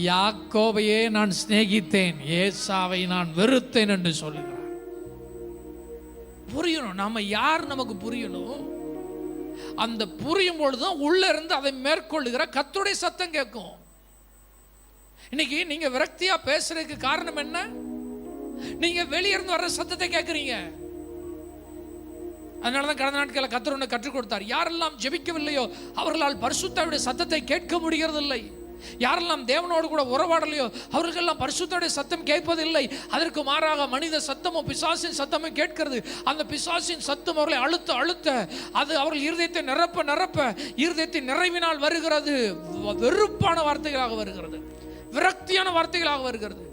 யாக்கோபையே நான் சிநேகித்தேன், ஏசாவை நான் வெறுத்தேன் என்று சொல்லுகிறார். புரியணும், நாம யார் நமக்கு புரியணும். அந்த புரியும் பொழுதுதான் உள்ள இருந்து அதை மேற்கொள்ளுகிற கர்த்தருடைய சத்தம் கேட்கும். இன்னைக்கு நீங்க விரக்தியா பேசுறதுக்கு காரணம் என்ன? நீங்க வெளியிருந்து வர்ற சத்தத்தை கேட்கறீங்க. அதனாலதான் கடந்த நாட்களில் கர்த்தர் ஒன்று கற்றுக் கொடுத்தார். யாரெல்லாம் ஜெபிக்கவில்லையோ அவர்களால் பரிசுத்தாவுடைய சத்தத்தை கேட்க முடிகிறதில்லை. யாரெல்லாம் தேவனோடு கூட உறவாடலையோ அவர்களுக்கெல்லாம் பரிசுத்தோடைய சத்தம் கேட்பதில்லை. அதற்கு மாறாக மனித சத்தமும் பிசாசின் சத்தமும் கேட்கிறது. அந்த பிசாசின் சத்தம் அவர்களை அழுத்த அழுத்த அது அவர்கள் இருதயத்தை நிரப்ப நிரப்ப இருதயத்தின் நிறைவினால் வருகிறது. வெறுப்பான வார்த்தைகளாக வருகிறது, விரக்தியான வார்த்தைகளாக வருகிறது,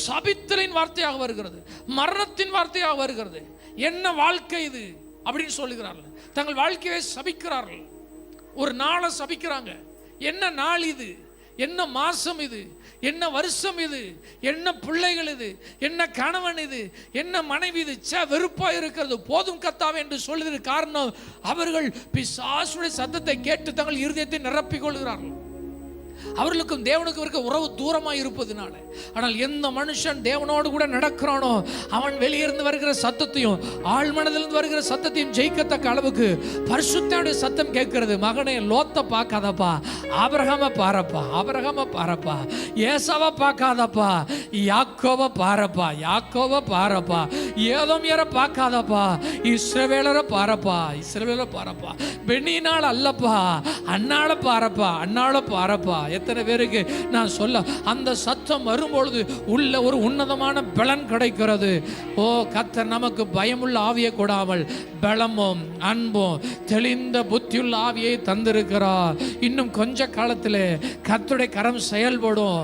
சபித்தலின் வார்த்தையாக வருகிறது, மரணத்தின் வார்த்தையாக வருகிறது. என்ன வாழ்க்கை இது அப்படின்னு சொல்லுகிறார்கள். தங்கள் வாழ்க்கையை சபிக்கிறார்கள். ஒரு நாளை சபிக்கிறாங்க. என்ன நாள் இது, என்ன மாசம் இது, என்ன வருஷம் இது, என்ன பிள்ளைகள் இது, என்ன கணவன் இது, என்ன மனைவி இது, வெறுப்பா இருக்கிறது, போதும் கர்த்தாவே என்று சொல்லுகிற காரணம் அவர்கள் பிசாசுடைய சத்தத்தை கேட்டு தங்கள் இருதயத்தை நிரப்பிக் கொள்கிறார்கள். அவர்களுக்கும் தேவனுக்கும் இருக்க உறவு தூரமாக இருப்பதுனால. ஆனால் எந்த மனுஷன் தேவனோடு கூட நடக்கிறானோ அவன் வெளியிருந்து வருகிற சத்தத்தையும் ஆழ்மனதிலிருந்து வருகிற சத்தத்தையும் ஜெயிக்கத்தக்க அளவுக்கு பரிசுத்தனுடைய சத்தம் கேட்கிறது. மகனே, லோத்தை பார்க்காதப்பா, ஆபிரகாமை பாரப்பா, ஆபிரகாமை பாரப்பா, ஏசாவை பார்க்காதப்பா, யாக்கோவை பாரப்பா, யாக்கோவை பாரப்பா, ஏதோமியரை பார்க்காதப்பா, இஸ்ரவேலரை பாரப்பா, இஸ்ரவேலரை பாரப்பா, பெண்ணினால் அல்லப்பா, அண்ணாளை பாரப்பா, அண்ணாளை பாரப்பா. எத்தனை பேருக்கு நான் சொல்ல, அந்த சத்தம் வரும்பொழுது உள்ள ஒரு உன்னதமான பலன் கிடைக்கிறது. ஓ, கர்த்தர் நமக்கு பயமுள்ள ஆவியை கொடாமல் பலமும் அன்பும் தெளிந்த புத்தியுள்ள ஆவியை தந்திருக்கிறார். இன்னும் கொஞ்ச காலத்தில் கர்த்தருடைய கரம் செயல்படும்.